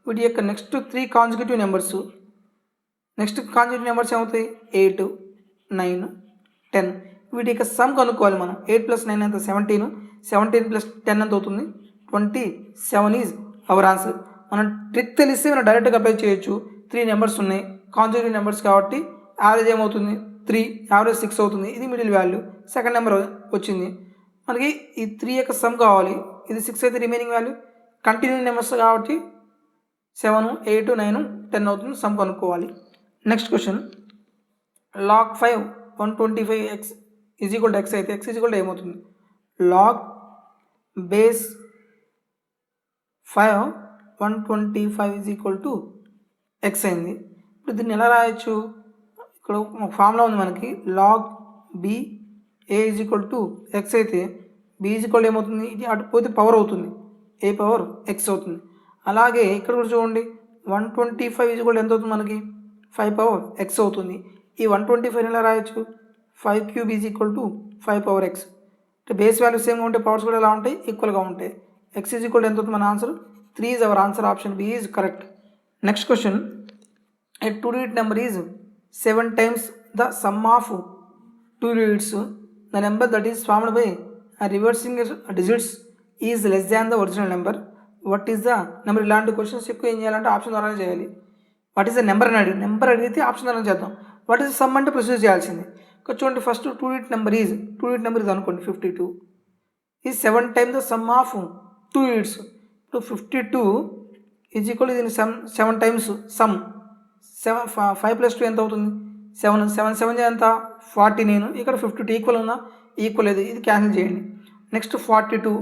వీటి యొక్క నెక్స్ట్ 3 కాన్సిక్యూటివ్ నెంబర్స్ ఏమవుతాయి? 8, 9, 10. వీటి యొక్క సమ్ కనుక్కోవాలి మనం. 8 + 9 ఎంత? 17. 17 + 10 ఎంత అవుతుంది? 27 ఈజ్ అవర్ ఆన్సర్. మనం ట్రిక్ తెలిస్తే మనం డైరెక్ట్గా అప్లై చేయొచ్చు. 3 నెంబర్స్ ఉన్నాయి, కాన్సిక్యూటివ్ నెంబర్స్ కాబట్టి యావరేజ్ ఏమవుతుంది? 3, యావరేజ్ 6 అవుతుంది. ఇది మిడిల్ వాల్యూ. సెకండ్ నెంబర్ వచ్చింది మనకి. ఈ 3 యొక్క సమ్ కావాలి. ఇది 6 అయితే రిమైనింగ్ వాల్యూ కంటిన్యూ నెంబర్స్ కాబట్టి 7, 8, 9, 10 అవుతుంది. సమ్ కనుక్కోవాలి. Next question, log 5 125x is equal to x అయితే x ఈజ్ ఈక్వల్ టు ఏమవుతుంది? log base 5 125 is equal to x అయింది. ఇప్పుడు దీన్ని ఎలా రాయొచ్చు? ఇక్కడ ఒక ఫార్ములా ఉంది మనకి. log b a is equal to x అయితే b ఈజ్ ఈక్వల్ ఏమవుతుంది? ఇది అటు పోతే పవర్ అవుతుంది, a పవర్ x అవుతుంది. అలాగే ఇక్కడ కూడా చూడండి 125 ఈజ్ ఈక్వల్ ఎంత అవుతుంది మనకి? 5 పవర్ x అవుతుంది. ఈ 125 ఎలా రాయొచ్చు? 5 cube is equal to 5 power x. అంటే బేస్ వాల్యూ సేమ్గా ఉంటే పవర్స్ కూడా ఎలా ఉంటాయి? ఈక్వల్గా ఉంటాయి. x ఈజ్ ఈక్వల్ ఎంత అవుతుంది మన answer? 3 is our answer. Option B is correct. Next question, a 2-digit number is 7 times the sum of 2 digits. The number that is formed by reversing digits is less than the original number. What is the number? ఇలాంటి questions ఎక్కువ ఏం చేయాలంటే option ద్వారానే చేయాలి. What is the number అని అడిగి number అడిగితే option ద్వారా చేద్దాం. వాట్ ఈస్ సమ్ అంటే ప్రొసీజర్ చేయాల్సింది. ఇక్కడ చూడండి, ఫస్ట్ 2-digit నెంబర్ ఈజ్ అనుకోండి 52 is 7 times the sum of 2 digits. ఇప్పుడు 52 ఈజ్ ఈక్వల్ దీని 7 times సమ్ 5 + 2 ఎంత అవుతుంది? 7. 7 7 ఎంత? 49. ఇక్కడ 52 ఈక్వల్ ఉందా? ఈక్వల్ లేదు, ఇది క్యాన్సిల్ చేయండి. Next 42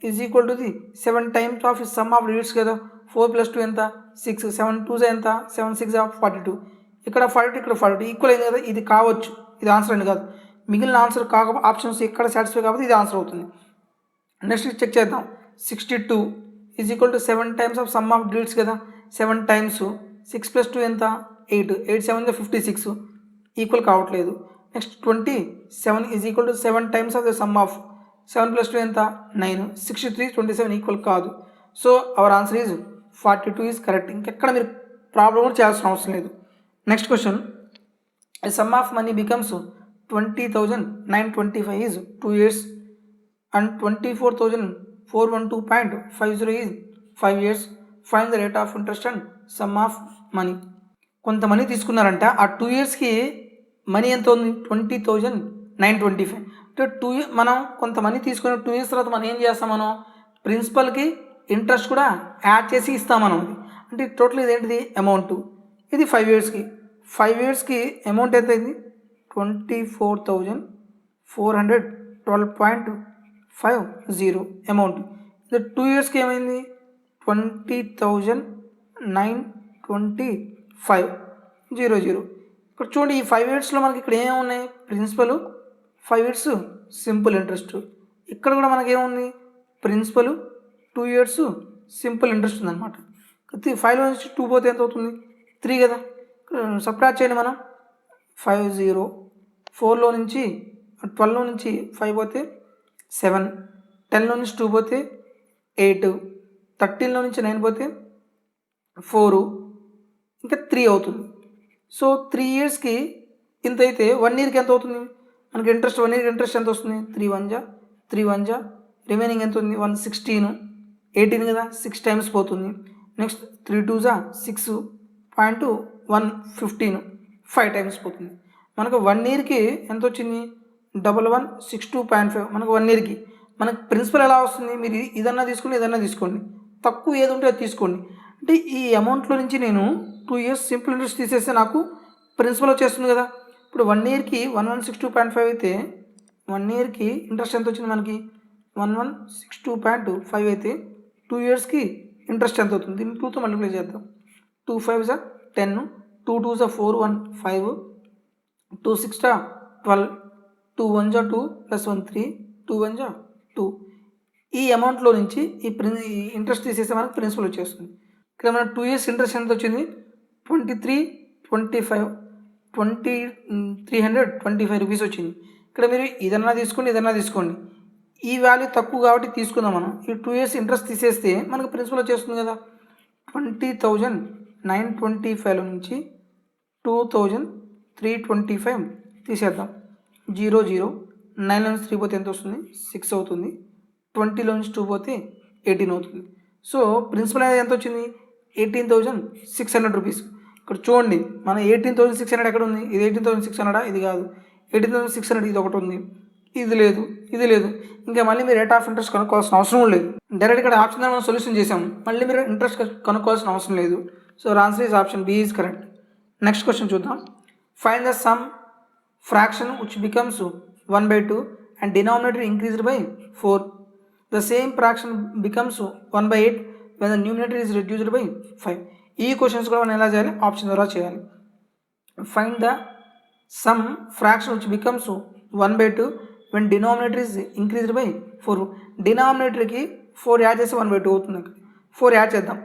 is equal to the 7 times of some of digits కదా. 4 + 2 ఎంత? 6. 7 2 ఎంత? 7 6 42. ఇక్కడ 42, ఇక్కడ 42 ఈక్వల్ అయింది కదా. ఇది కావచ్చు, ఇది ఆన్సర్ అని కాదు. మిగిలిన ఆన్సర్ ఆప్షన్స్ ఎక్కడ సాటిస్ఫై కాబట్టి ఇది ఆన్సర్ అవుతుంది. నెక్స్ట్ చెక్ చేద్దాం. 62 is equal to 7 times of some of digits కదా. 7 times 6 + 2 ఎంత? 8. 8 7 56 ఈక్వల్ కావట్లేదు. Next 27 is equal to 7 times of the sum of 7 + 2 ఎంత? 9. 63 27 ఈక్వల్ కాదు. So our answer is 42 is correct. ఇంకెక్కడ మీరు ప్రాబ్లం కూడా చేయాల్సిన అవసరం లేదు. Next question, a sum of money becomes 20,925 is 2 years and 24,412.50 is 5 years. Find the rate of interest and sum of money. కొంత money తీసుకున్నారంట. ఆ 2 ఇయర్స్కి మనీ ఎంత ఉంది? 20,925. అంటే 2 మనం కొంత మనీ తీసుకున్న 2 ఇయర్స్ తర్వాత మనం ఏం చేస్తాం? మనం ప్రిన్సిపల్కి ఇంట్రెస్ట్ కూడా యాడ్ చేసి ఇస్తాం మనం. అంటే టోటల్ ఇదేంటిది? అమౌంట్. ఇది 5 ఇయర్స్కి. 5 ఇయర్స్కి అమౌంట్ ఎంత అయింది? 24,412.50 అమౌంట్. ఇది 2 ఇయర్స్కి ఏమైంది? 20,925.00. ఇక్కడ చూడండి, ఈ 5 ఇయర్స్లో మనకి ఇక్కడ ఏమున్నాయి? Principal, 5 years simple interest. ఇక్కడ కూడా మనకి ఏముంది? ప్రిన్సిపల్, 2 ఇయర్స్ సింపుల్ ఇంట్రెస్ట్ ఉందన్నమాట. 5లో నుంచి 2 పోతే ఎంత అవుతుంది? 3 కదా. సబ్ట్రాక్ట్ చేయండి మనం. 50. 4లో నుంచి 12లో నుంచి 5 పోతే 7. 10లో నుంచి 2 పోతే 8. 13లో నుంచి 9 పోతే 4, ఇంకా 3 అవుతుంది. సో 3 ఇయర్స్కి ఇంత అయితే 1 ఇయర్కి ఎంత అవుతుంది మనకి ఇంట్రెస్ట్? 1 ఇయర్ ఇంట్రెస్ట్ ఎంత వస్తుంది? 3 1 జా రిమైనింగ్ ఎంత ఉంది? 116. 18 కదా, 6 టైమ్స్ పోతుంది. నెక్స్ట్ 3 2 జా 6.115, 5 టైమ్స్ పోతుంది. మనకు 1 ఇయర్కి ఎంత వచ్చింది? 1162.5. మనకు 1 ఇయర్కి. మనకు ప్రిన్సిపల్ ఎలా వస్తుంది? మీరు ఇదన్నా తీసుకోండి, ఇదన్నా తీసుకోండి, తక్కువ ఏది ఉంటే అది తీసుకోండి. అంటే ఈ అమౌంట్లో నుంచి నేను 2 ఇయర్స్ సింపుల్ ఇంట్రెస్ట్ తీసేస్తే నాకు ప్రిన్సిపల్ వచ్చేస్తుంది కదా. ఇప్పుడు 1 ఇయర్కి 1162.5 అయితే 1 ఇయర్కి ఇంట్రెస్ట్ ఎంత వచ్చింది మనకి? 1162.5 అయితే 2 ఇయర్స్కి ఇంట్రెస్ట్ ఎంత అవుతుంది? దీన్ని 2తో మల్టిప్లై చేద్దాం. 2 5 జా 10, 2 2 జా 4 1 5, 2 6 12, 2 1 2 + 1 3, 2 1 2. ఈ అమౌంట్లో నుంచి ఈ ఇంట్రెస్ట్ తీసేస్తే మనకు ప్రిన్సిపల్ వచ్చేస్తుంది. ఇక్కడ మన 2 years ఇంట్రెస్ట్ ఎంత వచ్చింది? 23 25 325 రూపీస్ వచ్చింది. ఇక్కడ మీరు ఇదన్నా తీసుకోండి. ఈ వాల్యూ తక్కువ కాబట్టి తీసుకుందాం మనం. ఈ 2 years ఇంట్రెస్ట్ తీసేస్తే మనకు ప్రిన్సిపల్ వచ్చేస్తుంది కదా. 20,925 నుంచి 2,325 తీసేద్దాం. 0 0, 9 నుంచి 3 పోతే ఎంత వస్తుంది? 6 అవుతుంది. 20లో నుంచి 2 పోతే 18 అవుతుంది. సో ప్రిన్సిపల్ అనేది ఎంత వచ్చింది? 18,600 రూపీస్. ఇక్కడ చూడండి, మన 18,600 ఎక్కడ ఉంది? ఇది 18,600, ఇది కాదు. 18,600 ఇది ఒకటి ఉంది, ఇది లేదు. ఇంకా మళ్ళీ మీరు రేట్ ఆఫ్ ఇంట్రెస్ట్ కనుక్కోవాల్సిన అవసరం లేదు. డైరెక్ట్ ఇక్కడ ఆప్షన్ మనం సొల్యూషన్ చేసాము, మళ్ళీ మీరు ఇంట్రెస్ట్ కనుక్కోవాల్సిన అవసరం లేదు. So answer is option B is correct. Next question చూద్దాం. Find the sum fraction which becomes 1/2 and denominator increased by 4. The same fraction becomes 1/8 when the numerator is reduced by 5. ఈ questions కూడా మనం ఎలా చేయాలి? Option ద్వారా చేయాలి. Find the sum fraction which becomes 1/2 when denominator is increased by 4. డినామినేటర్కి 4 add చేసి 1/2 అవుతుంది. 4 add చేద్దాం,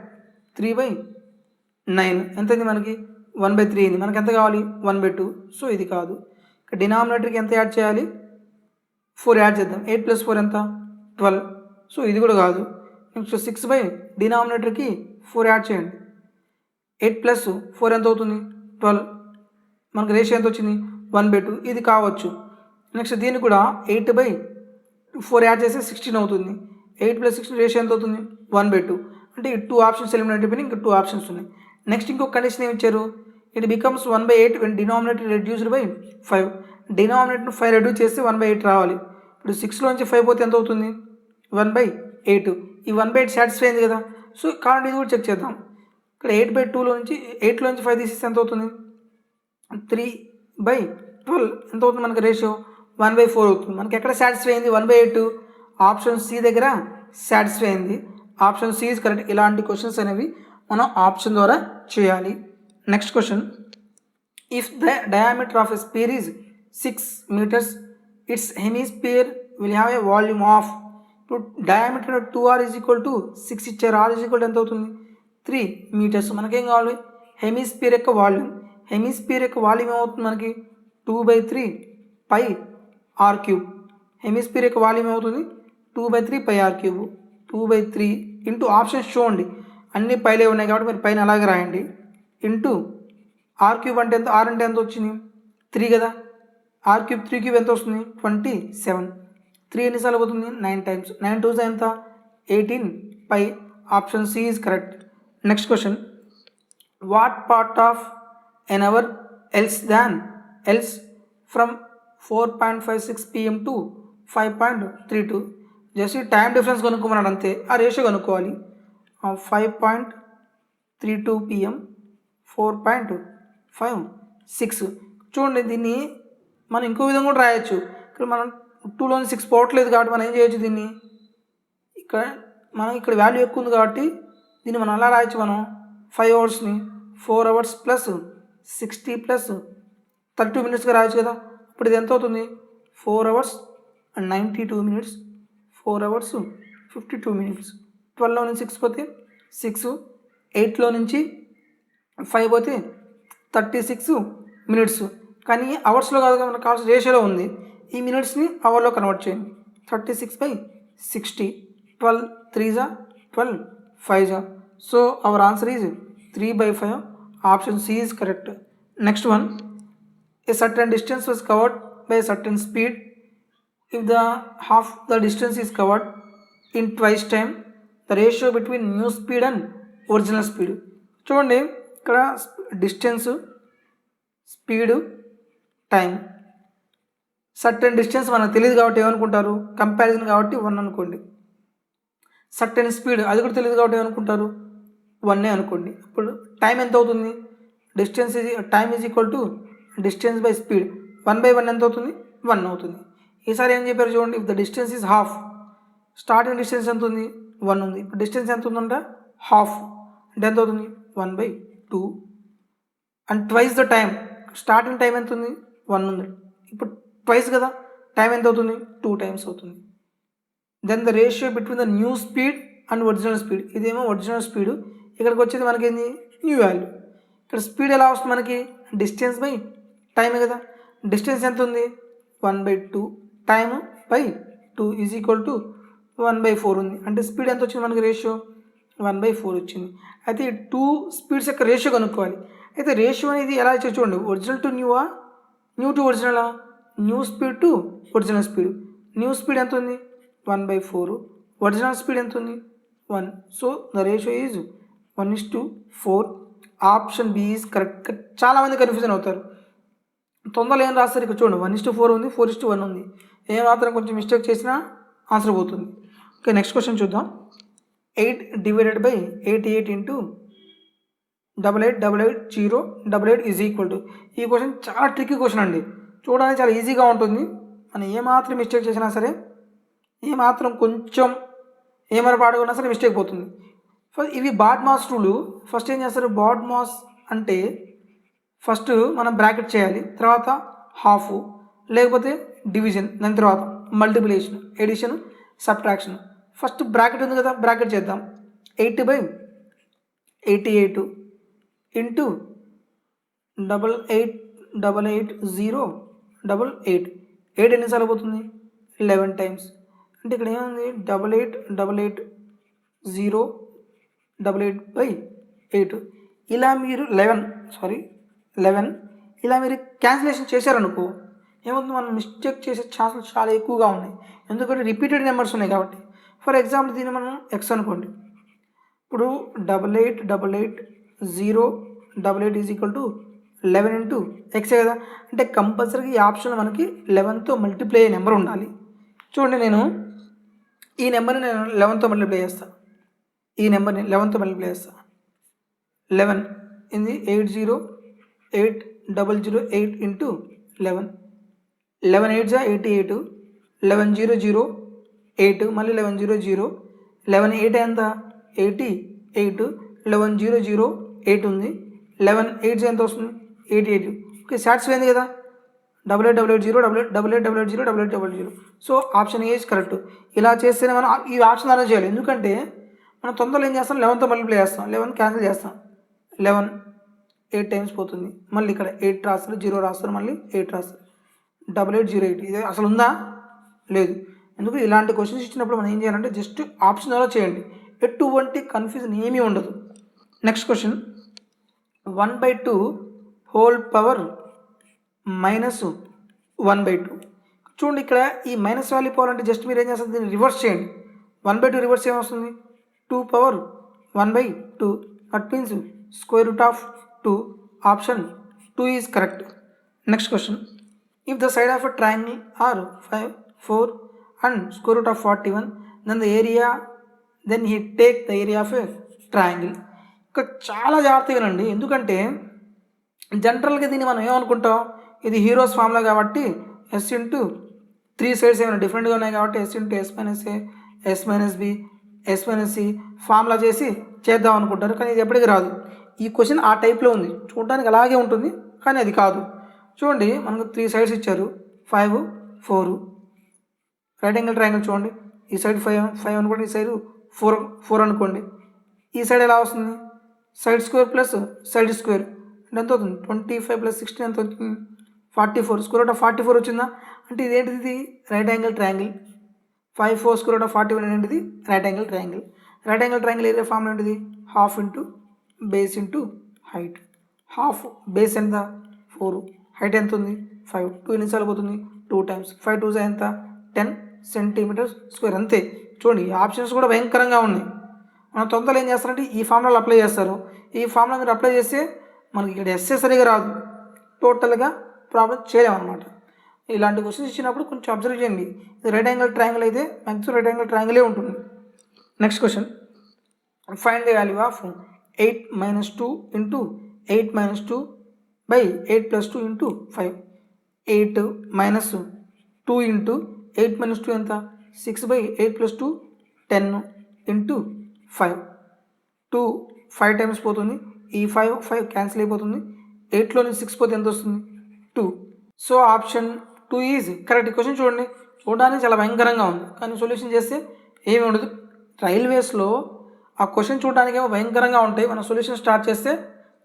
3/9 ఎంత అయింది మనకి? 1/3 అయింది. మనకి ఎంత కావాలి? 1/2. సో ఇది కాదు. ఇక్కడ డినామినేటర్కి ఎంత యాడ్ చేయాలి? 4 యాడ్ చేద్దాం. 8 + 4 ఎంత? 12. సో ఇది కూడా కాదు. నెక్స్ట్ 6 డినామినేటర్కి 4 యాడ్ చేయండి. 8 + 4 ఎంత అవుతుంది? 12. మనకు రేషియో ఎంత వచ్చింది? 1/2. ఇది కావచ్చు. నెక్స్ట్ దీన్ని కూడా 8/4 యాడ్ చేస్తే 16 అవుతుంది. 8 + 16 రేషియో ఎంత అవుతుంది? 1/2. అంటే ఈ 2 ఆప్షన్స్ ఎలిమినేట్ అయిపోయినాయి. ఇంకా 2 ఆప్షన్స్ ఉన్నాయి. నెక్స్ట్ ఇంకొక కండిషన్ ఏమి ఇచ్చారు? It becomes 1/8 when denominator reduced by 5. Denominator 5 reduce చేస్తే 1/8 రావాలి. ఇప్పుడు 6లోంచి 5 పోతే ఎంత అవుతుంది? 1/8. ఈ 1/8 సాటిస్ఫై అయింది కదా. సో కాబట్టి ఇది కూడా చెక్ చేద్దాం. ఇక్కడ 8/2లోంచి 5 తీసేస్తే ఎంత అవుతుంది? 3/12 ఎంత అవుతుంది మనకి రేషియో? 1/4 అవుతుంది. మనకి ఎక్కడ సాటిస్ఫై అయింది? 1/8 ఆప్షన్ సి దగ్గర సాటిస్ఫై అయింది. Option C is correct. ఇలాంటి క్వశ్చన్స్ అనేవి మనం ఆప్షన్ ద్వారా చేయాలి. Next question. If the diameter of a sphere is 6 meters, its hemisphere will have a volume of. ఇప్పుడు డయామీటర్ 2r = 6 ఇచ్చారు. r = ఎంత అవుతుంది? 3 meters. మనకేం కావాలి? హెమిస్పియర్ యొక్క వాల్యూమ్. హెమిస్పియర్ యొక్క వాల్యూమ్ ఏమవుతుంది మనకి? 2/3 πr3. హెమిస్పియర్ యొక్క వాల్యూమ్ ఏమవుతుంది? 2/3 πr3. 2/3 ఇంటూ ఆప్షన్స్ చూడండి, అన్ని పైలే ఉన్నాయి కాబట్టి మీరు పైన అలాగే రాయండి. ఇంటూ r³ అంటే ఎంత? r అంటే ఎంత వచ్చింది? 3 కదా. r³ 3³ ఎంత వస్తుంది? 27. 3 ఎన్నిసార్లు పోతుంది? 9 times. 9 2s ఎంత? 18 π. Option C is correct. Next question. What part of an hour elapses from 4.56 PM to 5.32. Just ఈ టైం డిఫరెన్స్ కనుక్కోమన్నాడు అంతే. ఆ రేషియో కనుక్కోవాలి. 5.32 PM 4.56. చూడండి, దీన్ని మనం ఇంకో విధంగా కూడా రాయొచ్చు. ఇక్కడ మనం 2లోని 6 పోవట్లేదు కాబట్టి మనం ఏం చేయొచ్చు? దీన్ని ఇక్కడ వాల్యూ ఎక్కువ ఉంది కాబట్టి దీన్ని మనం అలా రాయొచ్చు. మనం 5 అవర్స్ని 4 hours + 60 + 32 minutesగా రాయొచ్చు కదా. ఇప్పుడు ఇది ఎంత అవుతుంది? 4 hours and 92 minutes, 4 hours 52 minutes. 12లో నుంచి 6 పోతే 6, 8లో నుంచి 5 పోతే 36 minutes. కానీ అవర్స్లో కాదు, మనకు కావాల్సిన రేషియోలో ఉంది. ఈ మినిట్స్ని అవర్లో కన్వర్ట్ చేయండి. 36/60. 12 3s 12, 5s. So our answer is 3/5. Option C is correct. Next one. A certain distance was covered by a certain speed. If the half the distance is covered in twice time, the ratio between new speed and original speed. చూడండి, ఇక్కడ distance, speed, time. Certain distance మనకు తెలియదు కాబట్టి ఏమనుకుంటారు? Comparison కాబట్టి 1 అనుకోండి. Certain speed అది కూడా తెలియదు కాబట్టి ఏమనుకుంటారు? 1 అనుకోండి. ఇప్పుడు టైం ఎంత అవుతుంది? Time is equal to distance by speed. 1/1 ఎంత అవుతుంది? 1 అవుతుంది. ఈసారి ఏం చెప్పారు చూడండి. If the distance is half, starting distance ఎంత ఉంది? 1 ఉంది. ఇప్పుడు డిస్టెన్స్ ఎంత ఉందంట? హాఫ్. అంటే ఎంత అవుతుంది? 1/2. And twice the time. Starting time ఎంత ఉంది? 1 ఉంది. ఇప్పుడు ట్వైస్ కదా, టైం ఎంత అవుతుంది? 2 టైమ్స్ అవుతుంది. Then the ratio between the new speed and original speed, ఇదేమో ఒరిజినల్ స్పీడ్, ఇక్కడికి వచ్చేది మనకి ఏంది? New value. ఇక్కడ స్పీడ్ ఎలా వస్తుంది మనకి? డిస్టెన్స్ బై టైమే కదా. డిస్టెన్స్ ఎంత ఉంది? 1/2, time by 2 is equal to 1/4 ఉంది. అంటే స్పీడ్ ఎంత వచ్చింది మనకి? రేషియో 1/4 వచ్చింది. అయితే ఈ 2 స్పీడ్స్ యొక్క రేషియో కనుక్కోవాలి. అయితే రేషియో అనేది ఎలా ఇచ్చో చూడండి, ఒరిజినల్ టు న్యూవా, న్యూ టు ఒరిజినలా? New speed to original speed. New speed ఎంత ఉంది? 1/4. ఒరిజినల్ స్పీడ్ ఎంత ఉంది? 1. So the ratio is 1:4. Option B is correct. చాలామంది కన్ఫ్యూజన్ అవుతారు, తొందరలో ఏం రాస్తారు? ఇక్కడ చూడండి 1:4 ఉంది, 4:1 ఉంది. ఏమాత్రం కొంచెం మిస్టేక్ చేసినా ఆన్సర్ పోతుంది. ఓకే, నెక్స్ట్ క్వశ్చన్ చూద్దాం. 8 divided by 88 into 8888 is equal to. ఈ క్వశ్చన్ చాలా ట్రిక్కీ క్వశ్చన్ అండి. చూడడానికి చాలా ఈజీగా ఉంటుంది. మనం ఏమాత్రం మిస్టేక్ చేసినా సరే, ఏమాత్రం కొంచెం ఏమరపాటుకున్నా సరే మిస్టేక్ పోతుంది. ఇవి బాడ్ మాస్ రూలు. ఫస్ట్ ఏం చేస్తారు? బాడ్ మాస్ అంటే ఫస్ట్ మనం బ్రాకెట్ చేయాలి, తర్వాత హాఫ్, లేకపోతే డివిజన్, దాని తర్వాత multiplication, addition, subtraction. First bracket ఉంది కదా, బ్రాకెట్ చేద్దాం. 8/88 ఇంటూ 88880888. 8 ఎన్నిసార్లు పోతుంది? 11 టైమ్స్. అంటే ఇక్కడ ఏముంది? 88880888/8. ఇలా మీరు 11 ఇలా మీరు క్యాన్సిలేషన్ చేశారనుకో, ఏమవుతుంది? మనం మిస్టేక్ చేసే ఛాన్సులు చాలా ఎక్కువగా ఉన్నాయి, ఎందుకంటే రిపీటెడ్ నెంబర్స్ ఉన్నాయి కాబట్టి. ఫర్ ఎగ్జాంపుల్ దీన్ని మనం ఎక్స్ అనుకోండి. ఇప్పుడు 88880888 is equal to 11 into x కదా. అంటే కంపల్సరీగా ఈ ఆప్షన్లో మనకి 11తో మల్టిప్లై అయ్యే నెంబర్ ఉండాలి. చూడండి, నేను ఈ నెంబర్ని 11తో మల్టిప్లై చేస్తాను. ఈ నెంబర్ని 11తో మల్టిప్లై చేస్తాను. 11 ఇది 80808 ఇంటూ 11. 11 8 88, 1100 మళ్ళీ 1100, 11 8 ఎంత? 88, 11008 ఉంది. 11 8 ఎంత వస్తుంది? 88. ఓకే, సాటిస్ఫై అయింది కదా. 8800 సో ఆప్షన్ ఏ కరెక్ట్. ఇలా చేస్తేనే మనం ఈ ఆప్షన్ అరేంజ్ చేయాలి, ఎందుకంటే మనం తొందరలో ఏం చేస్తాం? 11తో మల్టిప్లై చేస్తాం, 11 క్యాన్సిల్ చేస్తాం. 11 8 టైమ్స్ పోతుంది. మళ్ళీ ఇక్కడ 8 రాస్తారు, 0 రాస్తారు, మళ్ళీ 8 రాస్తారు. 8808 ఇది అసలు ఉందా? లేదు. ఎందుకు? ఇలాంటి క్వశ్చన్స్ ఇచ్చినప్పుడు మనం ఏం చేయాలంటే జస్ట్ ఆప్షన్ అలా చేయండి, ఎటువంటి కన్ఫ్యూజన్ ఏమీ ఉండదు. Next question, 1/2 whole power -1/2. చూడండి, ఇక్కడ ఈ మైనస్ వాల్యూ పోవాలంటే జస్ట్ మీరు ఏం చేస్తారు? దీన్ని రివర్స్ చేయండి. 1/2 రివర్స్ ఏమొస్తుంది? 2 power 1/2. That means square root of 2. Option 2 is correct. Next question, if the side of a triangle are 5, 4 and square root of 41, then he take the area of a triangle. ఇక్కడ చాలా జాగ్రత్తగా వినండి, ఎందుకంటే జనరల్గా దీన్ని మనం ఏమనుకుంటాం? ఇది హీరోస్ ఫార్ములా కాబట్టి ఎస్ ఇంటూ 3 సైడ్స్ ఏమైనా డిఫరెంట్గా ఉన్నాయి కాబట్టి S into S minus A, S minus B, S minus C formula చేసి చేద్దాం అనుకుంటారు, కానీ ఇది ఎప్పటికీ రాదు. ఈ క్వశ్చన్ ఆ టైప్లో ఉంది, చూడడానికి అలాగే ఉంటుంది, కానీ అది కాదు. చూడండి, మనకు 3 సైడ్స్ ఇచ్చారు, 5, 4. రైట్ యాంగిల్ ట్రయాంగిల్ చూడండి, ఈ సైడ్ 5 అనుకోండి, ఈ సైడ్ 4 అనుకోండి. ఈ సైడ్ ఎలా వస్తుంది? Side square plus side square అంటే ఎంత అవుతుంది? 25 + 16 ఎంత అవుతుంది? 44. స్క్వేర్ రూట్ ఆఫ్ 44 వచ్చిందా? అంటే ఇదేంటిది? ఇది right angle triangle. 5, 4 square root of 41 ఏంటిది? Right angle triangle. Right angle triangle area formula ఏంటిది? Half into base into height. Half base ఎంత? 4, హైట్ ఎంత ఉంది? 5. 2 ఎన్నిసార్లు పోతుంది? 2 టైమ్స్. 5 2 ఎంత? 10 సెంటీమీటర్స్ స్క్వేర్. అంతే. చూడండి, ఈ ఆప్షన్స్ కూడా భయంకరంగా ఉన్నాయి. మనం తొందరలో ఏం చేస్తారంటే ఈ ఫార్ములాలు అప్లై చేస్తారు. ఈ ఫార్ములా మీరు అప్లై చేస్తే మనకి ఇక్కడ ఎస్ఏ సరిగా రాదు, టోటల్గా ప్రాబ్లం చేయలేమన్నమాట. ఇలాంటి క్వశ్చన్స్ ఇచ్చినప్పుడు కొంచెం అబ్జర్వ్ చేయండి. ఇది రైట్ యాంగిల్ ట్రయాంగిల్ అయితే మ్యాక్సిమం రైట్ యాంగిల్ ట్రయాంగిలే ఉంటుంది. Next question, find the value of 8 - 2 into 8 - 2/8 + 2 into 5. 8 - 2 into 8 - 2 ఎంత? 6/8 + 2 10 ఇంటూ 5. 2 5 టైమ్స్ పోతుంది, ఈ 5 క్యాన్సిల్ అయిపోతుంది. 8లో నుంచి 6 పోతే ఎంత వస్తుంది? 2. So option 2 is correct. Question చూడండి, చూడడానికి చాలా భయంకరంగా ఉంది, కానీ సొల్యూషన్ చేస్తే ఏమి ఉండదు. రైల్వేస్లో ఆ క్వశ్చన్ చూడడానికి ఏమో భయంకరంగా ఉంటాయి, మనం సొల్యూషన్ స్టార్ట్ చేస్తే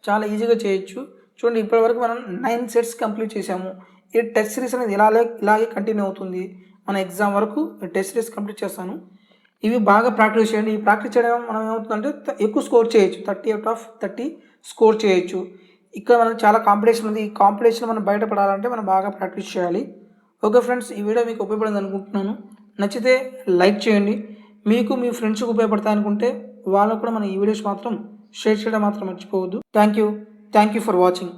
చాలా ఈజీగా చేయొచ్చు. చూడండి, ఇప్పటివరకు మనం 9 సెట్స్ కంప్లీట్ చేసాము. ఈ టెస్ట్ సిరీస్ అనేది ఇలాగే కంటిన్యూ అవుతుంది. మన ఎగ్జామ్ వరకు టెస్ట్ సిరీస్ కంప్లీట్ చేస్తాను. ఇవి బాగా ప్రాక్టీస్ చేయండి. ఈ ప్రాక్టీస్ చేయడం మనం ఏమవుతుందంటే ఎక్కువ స్కోర్ చేయొచ్చు, 30/30 స్కోర్ చేయొచ్చు. ఇక్కడ మనకు చాలా కాంపిటీషన్ ఉంది. ఈ కాంపిటీషన్ మనం బయటపడాలంటే మనం బాగా ప్రాక్టీస్ చేయాలి. ఓకే ఫ్రెండ్స్, ఈ వీడియో మీకు ఉపయోగపడింది అనుకుంటున్నాను. నచ్చితే లైక్ చేయండి. మీకు మీ ఫ్రెండ్స్కి ఉపయోగపడతాయి అనుకుంటే వాళ్ళకు కూడా మన ఈ వీడియోస్ మాత్రం షేర్ చేయడం మాత్రం మర్చిపోవద్దు. Thank you for watching.